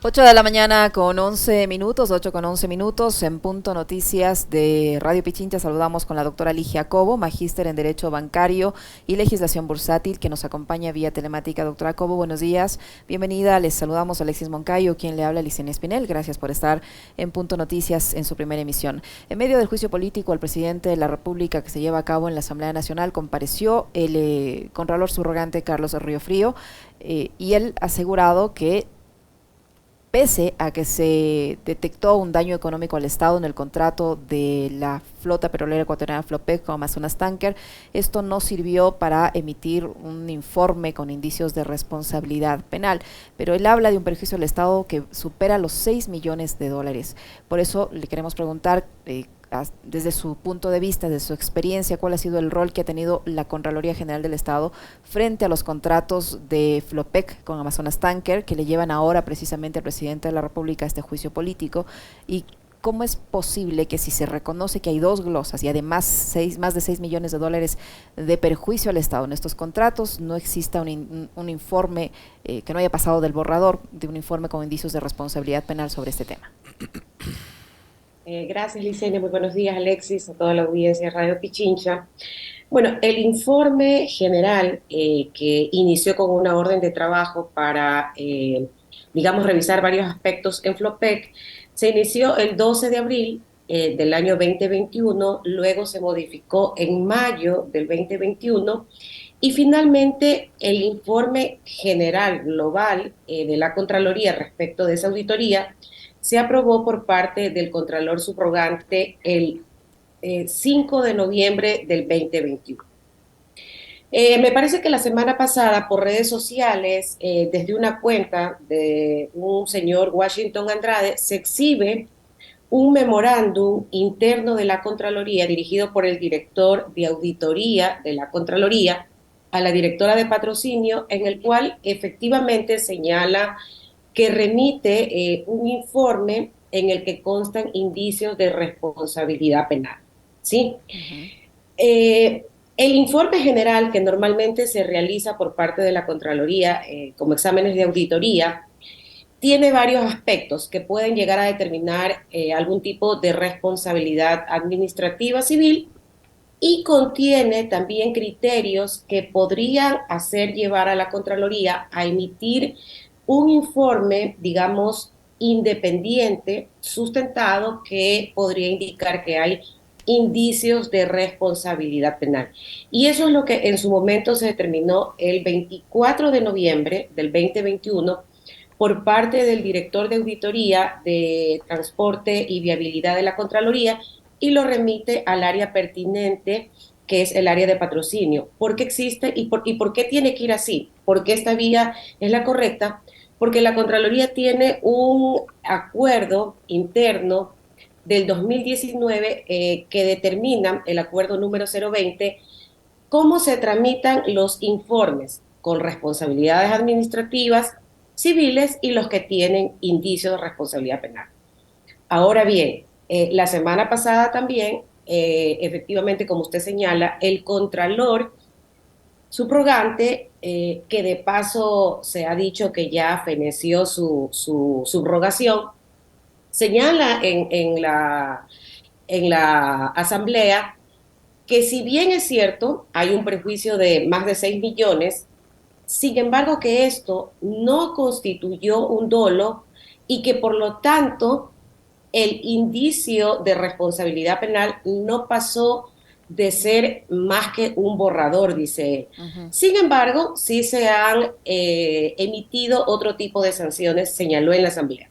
8 de la mañana con 11 minutos, 8 con 11 minutos, en Punto Noticias de Radio Pichincha saludamos con la doctora Ligia Cobo, magíster en Derecho Bancario y Legislación Bursátil, que nos acompaña vía telemática. Doctora Cobo, buenos días, bienvenida, les saludamos a Alexis Moncayo, quien le habla, Licenia Espinel, gracias por estar en Punto Noticias en su primera emisión. En medio del juicio político al presidente de la República que se lleva a cabo en la Asamblea Nacional, compareció el contralor subrogante Carlos Riofrío y él ha asegurado que pese a que se detectó un daño económico al Estado en el contrato de la flota petrolera ecuatoriana Flopec con Amazonas Tanker, esto no sirvió para emitir un informe con indicios de responsabilidad penal, pero él habla de un perjuicio al Estado que supera los 6 millones de dólares. Por eso le queremos preguntar, desde su punto de vista, desde su experiencia, cuál ha sido el rol que ha tenido la Contraloría General del Estado frente a los contratos de Flopec con Amazonas Tanker, que le llevan ahora precisamente al presidente de la República a este juicio político, y cómo es posible que si se reconoce que hay dos glosas y además más de 6 millones de dólares de perjuicio al Estado en estos contratos, no exista un informe que no haya pasado del borrador de un informe con indicios de responsabilidad penal sobre este tema. Gracias, Licenia. Muy buenos días, Alexis, a toda la audiencia de Radio Pichincha. Bueno, el informe general que inició con una orden de trabajo para, digamos, revisar varios aspectos en Flopec, se inició el 12 de abril del año 2021, luego se modificó en mayo del 2021 y finalmente el informe general global de la Contraloría respecto de esa auditoría se aprobó por parte del Contralor Subrogante el 5 de noviembre del 2021. Me parece que la semana pasada por redes sociales, desde una cuenta de un señor Washington Andrade, se exhibe un memorándum interno de la Contraloría dirigido por el director de auditoría de la Contraloría a la directora de patrocinio, en el cual efectivamente señala que remite un informe en el que constan indicios de responsabilidad penal. ¿Sí? Uh-huh. El informe general que normalmente se realiza por parte de la Contraloría como exámenes de auditoría tiene varios aspectos que pueden llegar a determinar algún tipo de responsabilidad administrativa civil y contiene también criterios que podrían hacer llevar a la Contraloría a emitir un informe, digamos, independiente, sustentado, que podría indicar que hay indicios de responsabilidad penal. Y eso es lo que en su momento se determinó el 24 de noviembre del 2021 por parte del director de auditoría de transporte y viabilidad de la Contraloría, y lo remite al área pertinente, que es el área de patrocinio. ¿Por qué existe y por qué tiene que ir así? ¿Por qué esta vía es la correcta? Porque la Contraloría tiene un acuerdo interno del 2019 que determina, el acuerdo número 020, cómo se tramitan los informes con responsabilidades administrativas, civiles y los que tienen indicios de responsabilidad penal. Ahora bien, la semana pasada también, efectivamente, como usted señala, el Contralor subrogante, que de paso se ha dicho que ya feneció su subrogación, señala en la asamblea que si bien es cierto, hay un prejuicio de más de 6 millones, sin embargo que esto no constituyó un dolo y que por lo tanto el indicio de responsabilidad penal no pasó de ser más que un borrador, dice él. Uh-huh. Sin embargo, sí se han emitido otro tipo de sanciones, señaló en la Asamblea.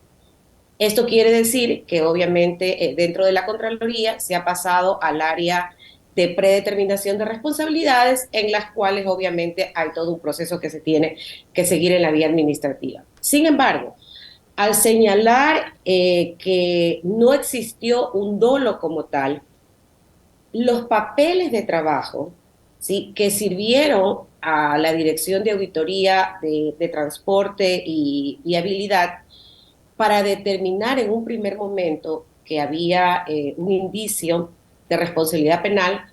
Esto quiere decir que obviamente dentro de la Contraloría se ha pasado al área de predeterminación de responsabilidades, en las cuales obviamente hay todo un proceso que se tiene que seguir en la vía administrativa. Sin embargo, al señalar que no existió un dolo como tal, los papeles de trabajo, ¿sí?, que sirvieron a la Dirección de Auditoría de Transporte y Viabilidad para determinar en un primer momento que había un indicio de responsabilidad penal,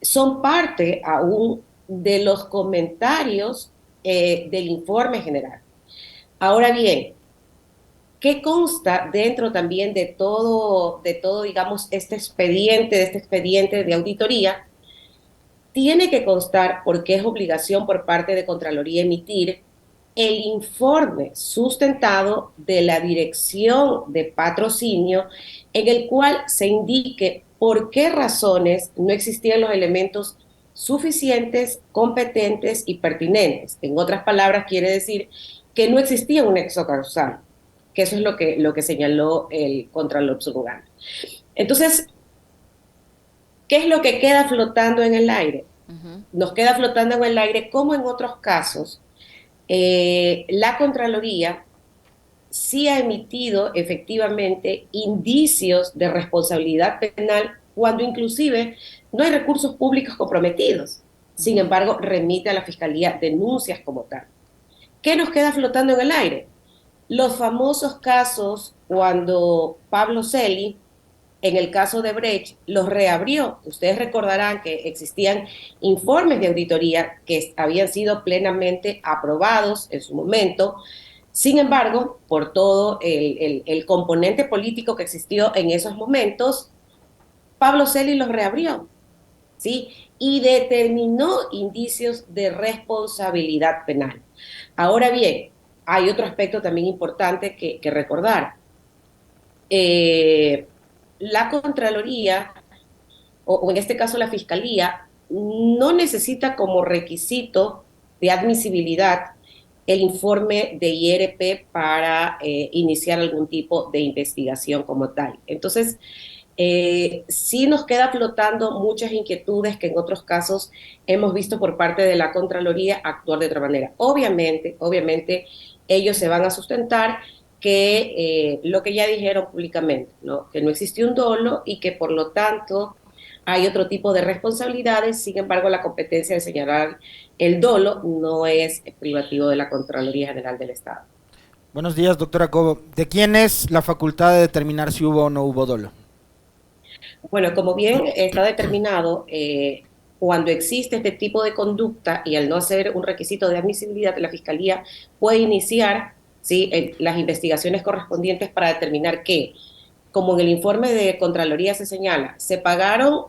son parte aún de los comentarios del informe general. Ahora bien, ¿Qué consta dentro también de todo, digamos, de este expediente de auditoría? Tiene que constar, porque es obligación por parte de Contraloría emitir, el informe sustentado de la dirección de patrocinio en el cual se indique por qué razones no existían los elementos suficientes, competentes y pertinentes. En otras palabras, quiere decir que no existía un nexo causal, que eso es lo que señaló el Contralor Subrogante. Entonces, ¿qué es lo que queda flotando en el aire? Ujú. Nos queda flotando en el aire, como en otros casos, la Contraloría sí ha emitido efectivamente indicios de responsabilidad penal cuando inclusive no hay recursos públicos comprometidos. Sin Ujú. embargo, remite a la Fiscalía denuncias como tal. ¿Qué nos queda flotando en el aire? Los famosos casos cuando Pablo Celi, en el caso de Brecht, los reabrió. Ustedes recordarán que existían informes de auditoría que habían sido plenamente aprobados en su momento. Sin embargo, por todo el componente político que existió en esos momentos, Pablo Celi los reabrió, ¿sí? Y determinó indicios de responsabilidad penal. Ahora bien, hay otro aspecto también importante que recordar. Eh, la Contraloría, o en este caso la Fiscalía, no necesita como requisito de admisibilidad el informe de IRP para iniciar algún tipo de investigación como tal. Entonces, sí nos queda flotando muchas inquietudes que en otros casos hemos visto por parte de la Contraloría actuar de otra manera. Obviamente, ellos se van a sustentar que lo que ya dijeron públicamente, ¿no? Que no existió un dolo y que por lo tanto hay otro tipo de responsabilidades. Sin embargo, la competencia de señalar el dolo no es privativo de la Contraloría General del Estado. Buenos días, doctora Cobo. ¿De quién es la facultad de determinar si hubo o no hubo dolo? Bueno, como bien está determinado, cuando existe este tipo de conducta y al no ser un requisito de admisibilidad, la Fiscalía puede iniciar, ¿sí?, las investigaciones correspondientes para determinar que, como en el informe de Contraloría se señala, se pagaron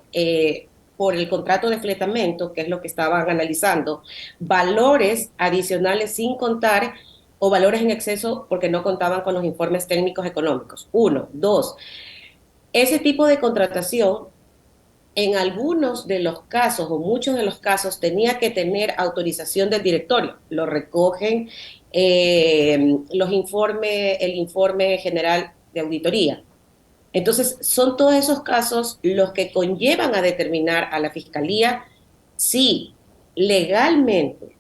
por el contrato de fletamento, que es lo que estaban analizando, valores adicionales sin contar o valores en exceso porque no contaban con los informes técnicos económicos. Uno. Dos, ese tipo de contratación en algunos de los casos o muchos de los casos tenía que tener autorización del directorio. Lo recogen el informe general de auditoría. Entonces, son todos esos casos los que conllevan a determinar a la Fiscalía si legalmente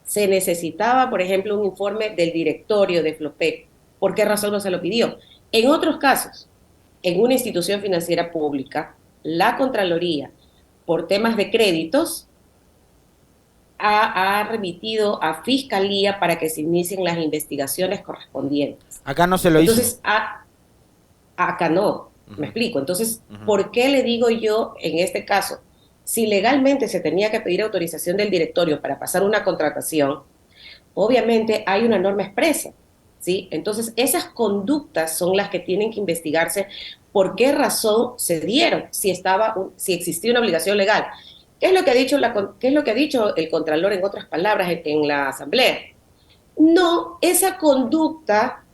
se necesitaba, por ejemplo, un informe del directorio de Flopec. ¿Por qué razón no se lo pidió? En otros casos, en una institución financiera pública, la Contraloría, por temas de créditos, ha remitido a Fiscalía para que se inicien las investigaciones correspondientes. Acá no se lo hizo. Entonces, acá no, me Ujú, explico. Entonces, ujú. ¿por qué le digo yo en este caso? Si legalmente se tenía que pedir autorización del directorio para pasar una contratación, obviamente hay una norma expresa, ¿sí? Entonces, esas conductas son las que tienen que investigarse por qué razón se dieron, si existía una obligación legal. ¿Qué es lo que ha dicho, qué es lo que ha dicho el Contralor en otras palabras en la Asamblea? No, esa conducta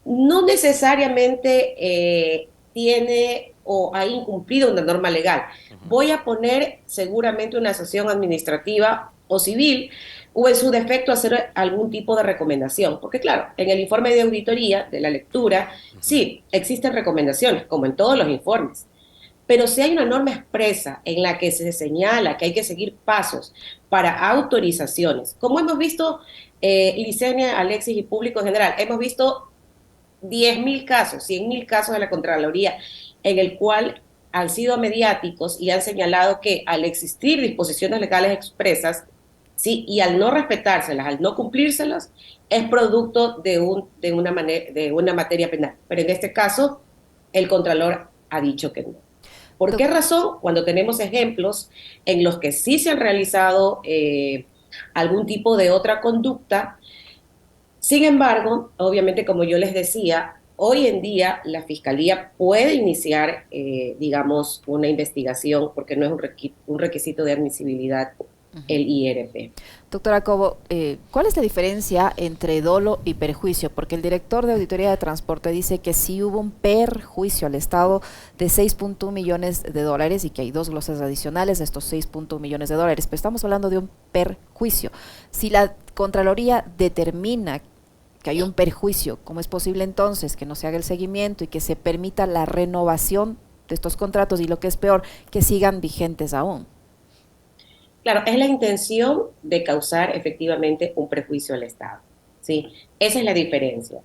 no necesariamente tiene o ha incumplido una norma legal. Voy a poner seguramente una sanción administrativa o civil o en su defecto hacer algún tipo de recomendación. Porque claro, en el informe de auditoría, de la lectura, sí, existen recomendaciones, como en todos los informes. Pero si hay una norma expresa en la que se señala que hay que seguir pasos para autorizaciones, como hemos visto, Licenia, Alexis y público en general, hemos visto 10.000 casos, 100.000 casos de la Contraloría, en el cual han sido mediáticos y han señalado que al existir disposiciones legales expresas, ¿sí?, y al no respetárselas, al no cumplírselas, es producto de una materia penal. Pero en este caso, el Contralor ha dicho que no. ¿Por qué Doc- razón? Cuando tenemos ejemplos en los que sí se han realizado algún tipo de otra conducta, Sin embargo, obviamente, como yo les decía, hoy en día la Fiscalía puede iniciar, digamos, una investigación porque no es un requisito de admisibilidad el IRP. Doctora Cobo, ¿cuál es la diferencia entre dolo y perjuicio? Porque el director de Auditoría de Transporte dice que sí hubo un perjuicio al Estado de 6.1 millones de dólares y que hay dos glosas adicionales de estos 6.1 millones de dólares, pero estamos hablando de un perjuicio. Si la Contraloría determina que hay un perjuicio, ¿cómo es posible entonces que no se haga el seguimiento y que se permita la renovación de estos contratos y, lo que es peor, que sigan vigentes aún? Claro, es la intención de causar efectivamente un perjuicio al Estado, ¿sí? Esa es la diferencia.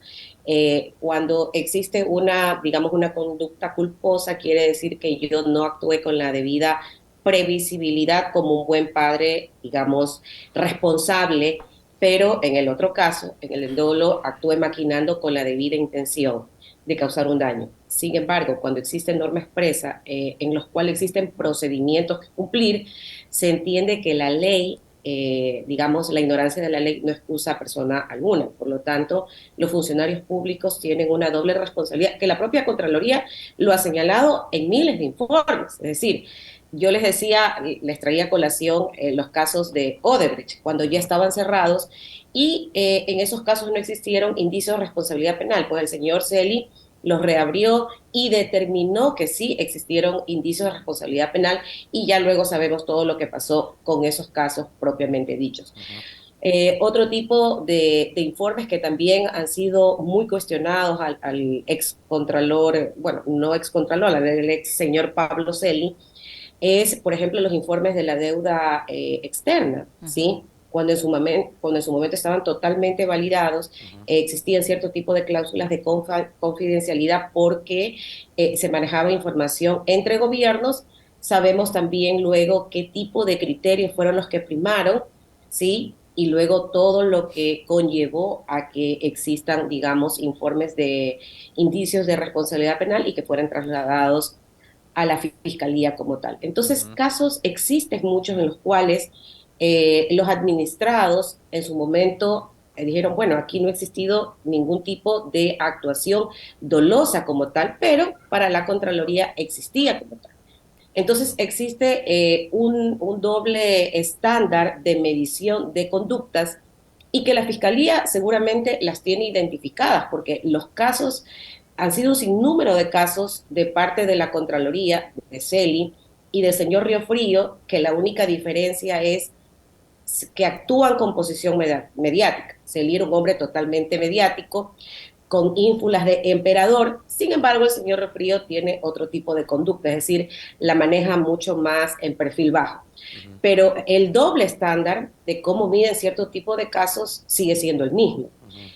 Cuando existe una, digamos, una conducta culposa, quiere decir que yo no actué con la debida previsibilidad como un buen padre, digamos, responsable, pero en el otro caso, en el dolo, actué maquinando con la debida intención de causar un daño. Sin embargo, cuando existe norma expresa en los cuales existen procedimientos que cumplir, se entiende que la ley, digamos, la ignorancia de la ley no excusa a persona alguna. Por lo tanto, los funcionarios públicos tienen una doble responsabilidad, que la propia Contraloría lo ha señalado en miles de informes. Es decir, yo les decía, les traía a colación los casos de Odebrecht, cuando ya estaban cerrados, y en esos casos no existieron indicios de responsabilidad penal, pues el señor Celi los reabrió y determinó que sí existieron indicios de responsabilidad penal y ya luego sabemos todo lo que pasó con esos casos propiamente dichos. Otro tipo de informes que también han sido muy cuestionados al excontralor, bueno, no excontralor, al ex señor Pablo Celi, es, por ejemplo, los informes de la deuda externa, ¿sí? Cuando en su momento estaban totalmente validados, existían cierto tipo de cláusulas de confidencialidad porque se manejaba información entre gobiernos. Sabemos también luego qué tipo de criterios fueron los que primaron, ¿sí? Y luego todo lo que conllevó a que existan, digamos, informes de indicios de responsabilidad penal y que fueran trasladados a la fiscalía como tal. Entonces, casos existen muchos en los cuales los administrados en su momento dijeron, bueno, aquí no ha existido ningún tipo de actuación dolosa como tal, pero para la Contraloría existía como tal. Entonces existe un doble estándar de medición de conductas y que la Fiscalía seguramente las tiene identificadas, porque los casos, han sido un sinnúmero de casos de parte de la Contraloría, de Celi y del señor Río Frío, que la única diferencia es que actúan con posición mediática. Celi era un hombre totalmente mediático, con ínfulas de emperador. Sin embargo, el señor Refrío tiene otro tipo de conducta, es decir, la maneja mucho más en perfil bajo. Pero el doble estándar de cómo miden cierto tipo de casos sigue siendo el mismo.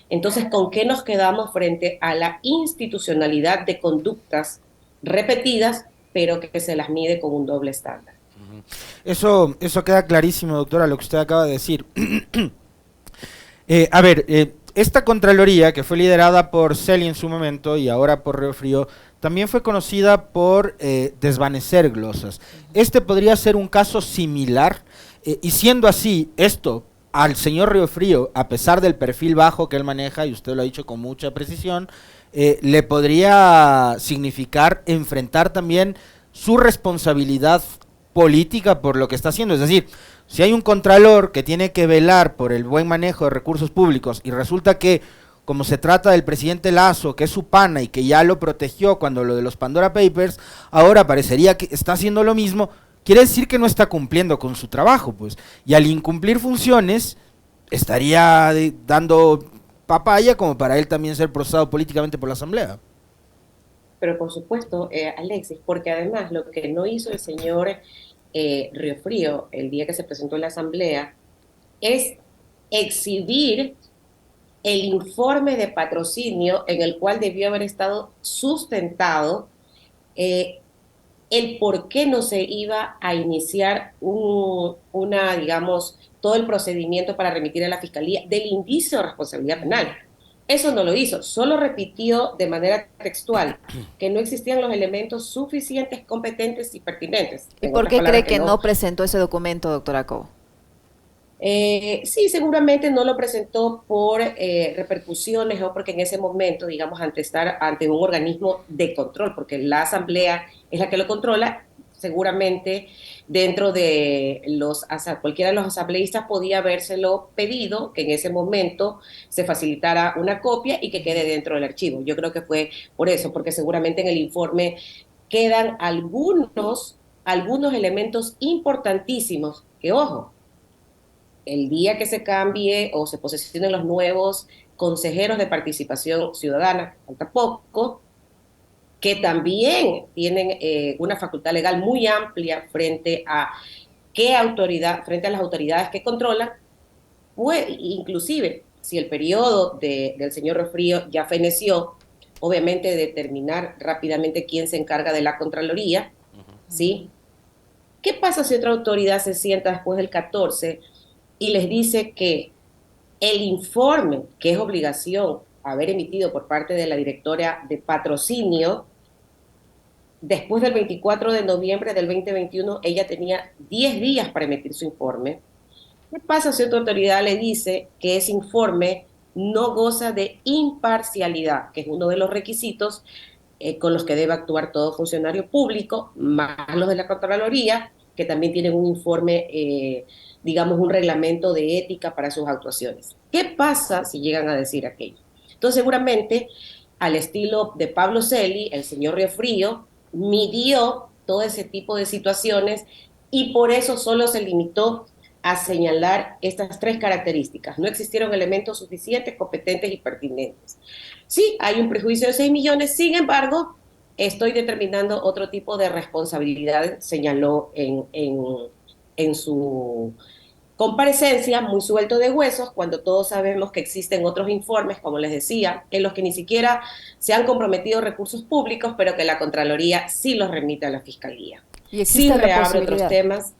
Entonces, ¿con qué nos quedamos frente a la institucionalidad de conductas repetidas, pero que se las mide con un doble estándar? Eso queda clarísimo, doctora, lo que usted acaba de decir. Esta Contraloría, que fue liderada por Celi en su momento y ahora por Río Frío, también fue conocida por desvanecer glosas. Este podría ser un caso similar, y siendo así, esto al señor Río Frío, a pesar del perfil bajo que él maneja, y usted lo ha dicho con mucha precisión, le podría significar enfrentar también su responsabilidad política por lo que está haciendo. Es decir, si hay un contralor que tiene que velar por el buen manejo de recursos públicos y resulta que, como se trata del presidente Lasso, que es su pana y que ya lo protegió cuando lo de los Pandora Papers, ahora parecería que está haciendo lo mismo, quiere decir que no está cumpliendo con su trabajo, pues. Y al incumplir funciones, estaría dando papaya como para él también ser procesado políticamente por la Asamblea. Pero por supuesto, Alexis, porque además lo que no hizo el señor Río Frío el día que se presentó en la Asamblea es exhibir el informe de patrocinio en el cual debió haber estado sustentado el por qué no se iba a iniciar digamos, todo el procedimiento para remitir a la Fiscalía del indicio de responsabilidad penal. Eso no lo hizo, solo repitió de manera textual que no existían los elementos suficientes, competentes y pertinentes. ¿Y por qué cree que no presentó ese documento, doctora Cobo? Sí, seguramente no lo presentó por repercusiones o porque en ese momento, digamos, ante estar ante un organismo de control, porque la asamblea es la que lo controla, seguramente dentro de cualquiera de los asambleístas podía habérselo pedido que en ese momento se facilitara una copia y que quede dentro del archivo. Yo creo que fue por eso, porque seguramente en el informe quedan algunos elementos importantísimos que, ojo, el día que se cambie o se posesionen los nuevos consejeros de participación ciudadana, falta poco, que también tienen una facultad legal muy amplia frente a frente a las autoridades que controlan, pues inclusive si el periodo del señor Refrío ya feneció, obviamente determinar rápidamente quién se encarga de la Contraloría, ¿sí? ¿Qué pasa si otra autoridad se sienta después del 14 y les dice que el informe, que es obligación haber emitido por parte de la directora de patrocinio, después del 24 de noviembre del 2021, ella tenía 10 días para emitir su informe? ¿Qué pasa si otra autoridad le dice que ese informe no goza de imparcialidad, que es uno de los requisitos con los que debe actuar todo funcionario público, más los de la Contraloría, que también tienen un informe, digamos, un reglamento de ética para sus actuaciones? ¿Qué pasa si llegan a decir aquello? Entonces, seguramente, al estilo de Pablo Celi, el señor Riofrío midió todo ese tipo de situaciones y por eso solo se limitó a señalar estas tres características. No existieron elementos suficientes, competentes y pertinentes. Sí, hay un prejuicio de 6 millones, sin embargo, estoy determinando otro tipo de responsabilidad, señaló en su comparecencia, muy suelto de huesos, cuando todos sabemos que existen otros informes, como les decía, en los que ni siquiera se han comprometido recursos públicos, pero que la Contraloría sí los remite a la Fiscalía. Y Sí existe la reabre otros posibilidad. temas,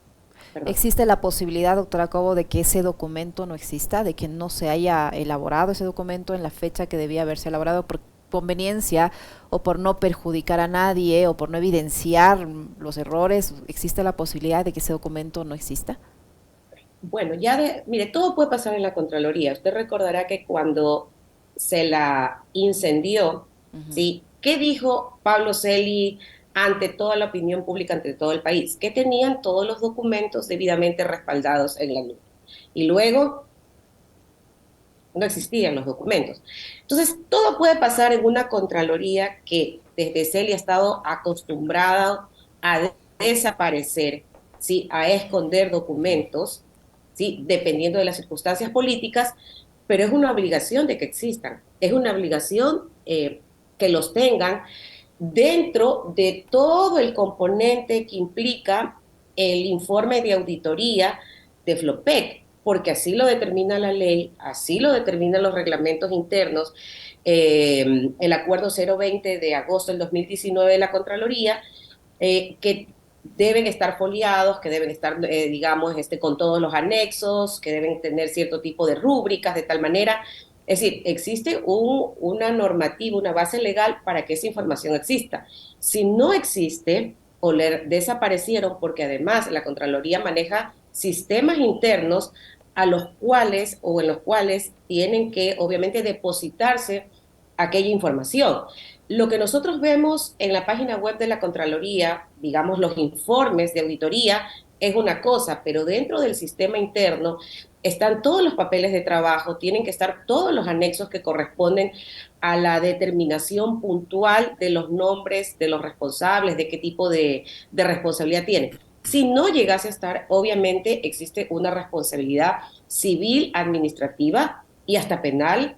perdón. ¿Existe la posibilidad, doctora Cobo, de que ese documento no exista, de que no se haya elaborado ese documento en la fecha que debía haberse elaborado por conveniencia o por no perjudicar a nadie o por no evidenciar los errores? ¿Existe la posibilidad de que ese documento no exista? Bueno, mire, todo puede pasar en la Contraloría. Usted recordará que cuando se la incendió, Ujú. ¿sí? ¿Qué dijo Pablo Celi ante toda la opinión pública, ante todo el país? Que tenían todos los documentos debidamente respaldados en la nube. Y luego no existían los documentos. Entonces, todo puede pasar en una Contraloría que desde Celi ha estado acostumbrada a desaparecer, ¿sí? A esconder documentos, ¿sí? Dependiendo de las circunstancias políticas, pero es una obligación de que existan, es una obligación que los tengan dentro de todo el componente que implica el informe de auditoría de FLOPEC, porque así lo determina la ley, así lo determinan los reglamentos internos, el acuerdo 020 de agosto del 2019 de la Contraloría, que deben estar foliados, que deben estar, digamos, con todos los anexos, que deben tener cierto tipo de rúbricas, de tal manera. Es decir, existe una normativa, una base legal para que esa información exista. Si no existe o le desaparecieron, porque además la Contraloría maneja sistemas internos a los cuales o en los cuales tienen que obviamente depositarse aquella información. Lo que nosotros vemos en la página web de la Contraloría, digamos los informes de auditoría, es una cosa, pero dentro del sistema interno están todos los papeles de trabajo, tienen que estar todos los anexos que corresponden a la determinación puntual de los nombres de los responsables, de qué tipo de responsabilidad tienen. Si no llegase a estar, obviamente existe una responsabilidad civil, administrativa y hasta penal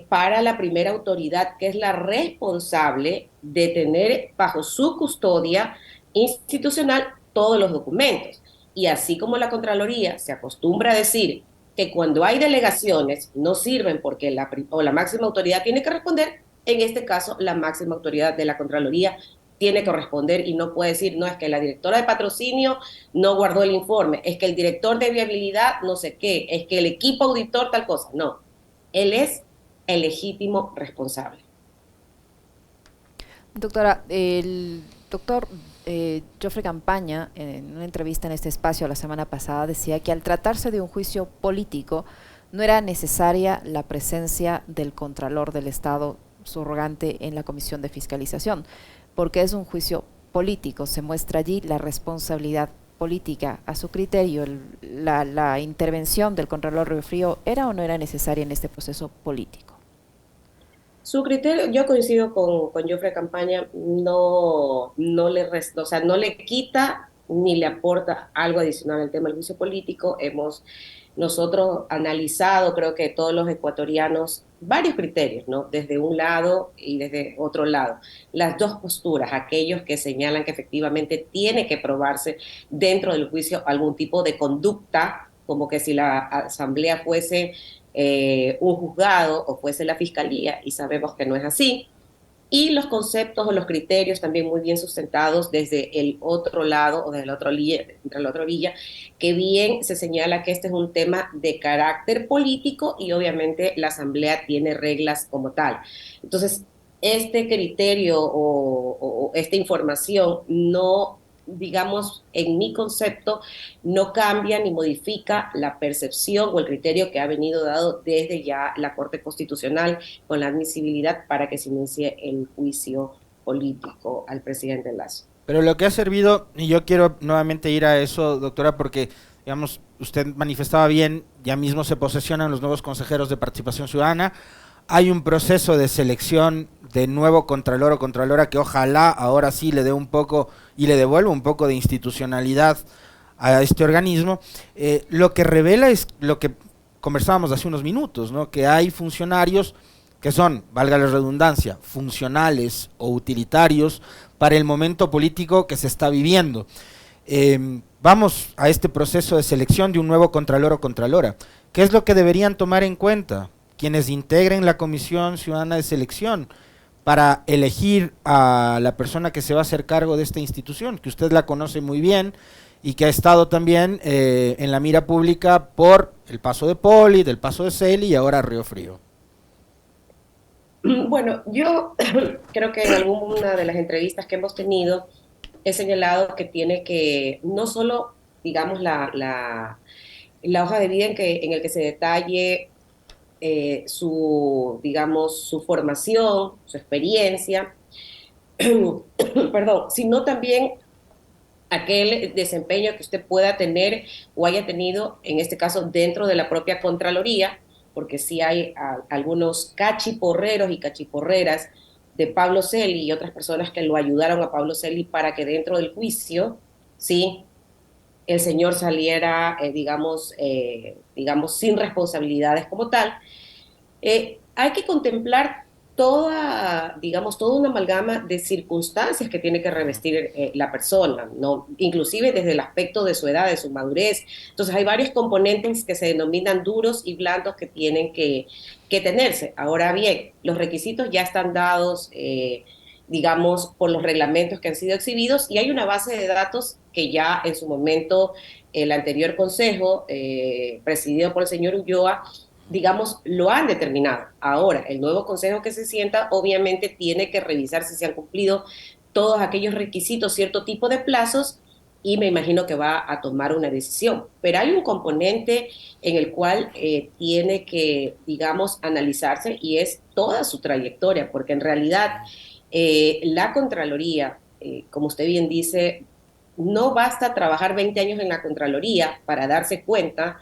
para la primera autoridad, que es la responsable de tener bajo su custodia institucional todos los documentos. Y así como la Contraloría se acostumbra a decir que cuando hay delegaciones no sirven porque la máxima autoridad tiene que responder, en este caso la máxima autoridad de la Contraloría tiene que responder y no puede decir, no, es que la directora de patrocinio no guardó el informe, es que el director de viabilidad no sé qué, es que el equipo auditor tal cosa. No, él es el legítimo responsable. Doctora, el doctor Joffre Campaña, en una entrevista en este espacio la semana pasada, decía que al tratarse de un juicio político, no era necesaria la presencia del Contralor del Estado subrogante en la Comisión de Fiscalización, porque es un juicio político, se muestra allí la responsabilidad política. A su criterio, la intervención del Contralor Río Frío, ¿era o no era necesaria en este proceso político? Su criterio, yo coincido con Joffre Campaña, o sea, no le quita ni le aporta algo adicional al tema del juicio político. Hemos nosotros analizado, creo que todos los ecuatorianos, varios criterios, ¿no? Desde un lado y desde otro lado. Las dos posturas, aquellos que señalan que efectivamente tiene que probarse dentro del juicio algún tipo de conducta, como que si la asamblea fuese un juzgado o fuese la fiscalía, y sabemos que no es así, y los conceptos o los criterios también muy bien sustentados desde el otro lado o desde la otra orilla, que bien se señala que este es un tema de carácter político y obviamente la asamblea tiene reglas como tal. Entonces, este criterio o esta información no, digamos, en mi concepto, no cambia ni modifica la percepción o el criterio que ha venido dado desde ya la Corte Constitucional con la admisibilidad para que se inicie el juicio político al presidente Lasso. Pero lo que ha servido, y yo quiero nuevamente ir a eso, doctora, porque, digamos, usted manifestaba bien, ya mismo se posesionan los nuevos consejeros de participación ciudadana, hay un proceso de selección de nuevo contralor o contralora que ojalá ahora sí le dé un poco y le devuelva un poco de institucionalidad a este organismo. Lo que revela es lo que conversábamos hace unos minutos, ¿no? Que hay funcionarios que son, valga la redundancia, funcionales o utilitarios para el momento político que se está viviendo. Vamos a este proceso de selección de un nuevo contralor o contralora. ¿Qué es lo que deberían tomar en cuenta quienes integren la Comisión Ciudadana de Selección para elegir a la persona que se va a hacer cargo de esta institución, que usted la conoce muy bien y que ha estado también en la mira pública por el paso de Poli, del paso de Celi y ahora Río Frío? Bueno, yo creo que en alguna de las entrevistas que hemos tenido he señalado que tiene que, no solo, digamos, la hoja de vida en el que se detalle digamos, su formación, su experiencia, perdón, sino también aquel desempeño que usted pueda tener o haya tenido, en este caso, dentro de la propia Contraloría, porque sí hay algunos cachiporreros y cachiporreras de Pablo Celi y otras personas que lo ayudaron a Pablo Celi para que dentro del juicio, sí, el señor saliera, digamos, sin responsabilidades como tal. Hay que contemplar toda, digamos, toda una amalgama de circunstancias que tiene que revestir la persona, ¿no? Inclusive desde el aspecto de su edad, de su madurez. Entonces hay varios componentes que se denominan duros y blandos que tienen que tenerse. Ahora bien, los requisitos ya están dados, digamos, por los reglamentos que han sido exhibidos y hay una base de datos que ya en su momento el anterior consejo, presidido por el señor Ulloa, digamos, lo han determinado. Ahora, el nuevo consejo que se sienta, obviamente tiene que revisar si se han cumplido todos aquellos requisitos, cierto tipo de plazos, y me imagino que va a tomar una decisión. Pero hay un componente en el cual tiene que, digamos, analizarse y es toda su trayectoria, porque en realidad la Contraloría, como usted bien dice, no basta trabajar 20 años en la Contraloría para darse cuenta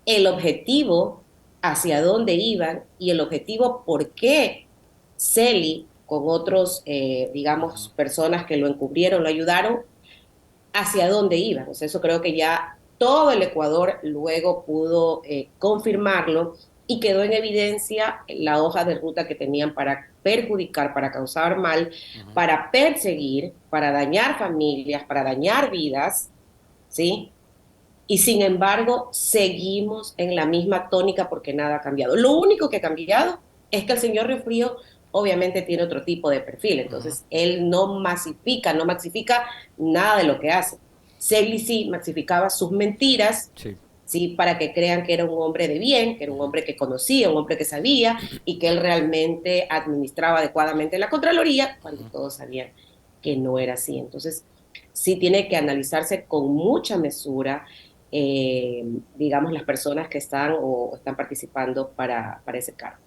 el objetivo hacia dónde iban y el objetivo por qué Celi, con otros, digamos, personas que lo encubrieron, lo ayudaron, hacia dónde iban. O sea, eso creo que ya todo el Ecuador luego pudo confirmarlo y quedó en evidencia la hoja de ruta que tenían para perjudicar, para causar mal, para perseguir, para dañar familias, para dañar vidas, ¿sí? Y sin embargo, seguimos en la misma tónica porque nada ha cambiado. Lo único que ha cambiado es que el señor Río Frío obviamente tiene otro tipo de perfil, entonces él no maxifica nada de lo que hace. Celi sí maxificaba sus mentiras, Sí. ¿sí? Para que crean que era un hombre de bien, que era un hombre que conocía, un hombre que sabía y que él realmente administraba adecuadamente la Contraloría, cuando todos sabían que no era así. Entonces, sí tiene que analizarse con mucha mesura, digamos, las personas que están o están participando para ese cargo.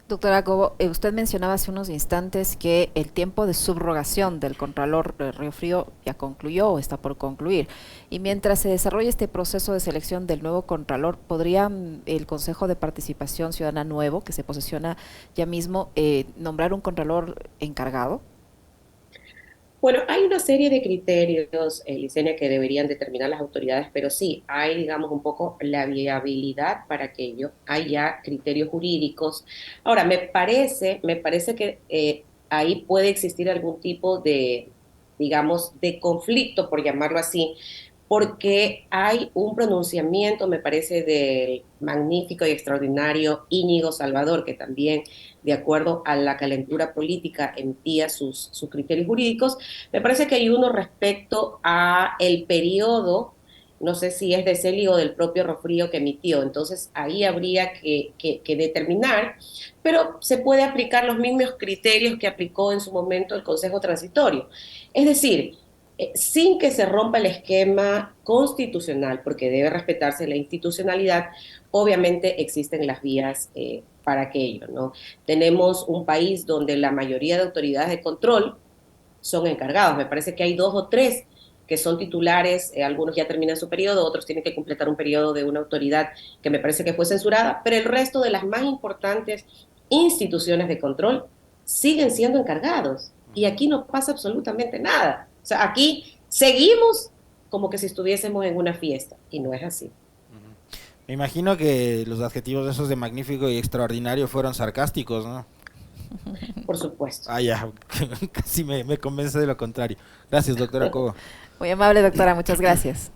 Doctora Cobo, usted mencionaba hace unos instantes que el tiempo de subrogación del Contralor Río Frío ya concluyó o está por concluir. Y mientras se desarrolla este proceso de selección del nuevo Contralor, ¿podría el Consejo de Participación Ciudadana nuevo, que se posesiona ya mismo, nombrar un Contralor encargado? Bueno, hay una serie de criterios, Licenia, que deberían determinar las autoridades, pero sí, hay, digamos, un poco la viabilidad para aquello. Hay ya criterios jurídicos. Ahora, me parece que ahí puede existir algún tipo de, digamos, de conflicto, por llamarlo así, porque hay un pronunciamiento, me parece, del magnífico y extraordinario Íñigo Salvador, que también, de acuerdo a la calentura política, emitía sus criterios jurídicos. Me parece que hay uno respecto a el periodo, no sé si es de Celi o del propio Rofrío que emitió, entonces ahí habría que determinar, pero se puede aplicar los mismos criterios que aplicó en su momento el Consejo Transitorio. Es decir, sin que se rompa el esquema constitucional, porque debe respetarse la institucionalidad, obviamente existen las vías para aquello, ¿no? Tenemos un país donde la mayoría de autoridades de control son encargados. Me parece que hay dos o tres que son titulares, algunos ya terminan su periodo, otros tienen que completar un periodo de una autoridad que me parece que fue censurada, pero el resto de las más importantes instituciones de control siguen siendo encargados. Y aquí no pasa absolutamente nada. O sea, aquí seguimos como que si estuviésemos en una fiesta, y no es así. Me imagino que los adjetivos esos de magnífico y extraordinario fueron sarcásticos, ¿no? Por supuesto. Ah, ya, casi me convence de lo contrario. Gracias, doctora Cobo. Muy amable, doctora, muchas gracias.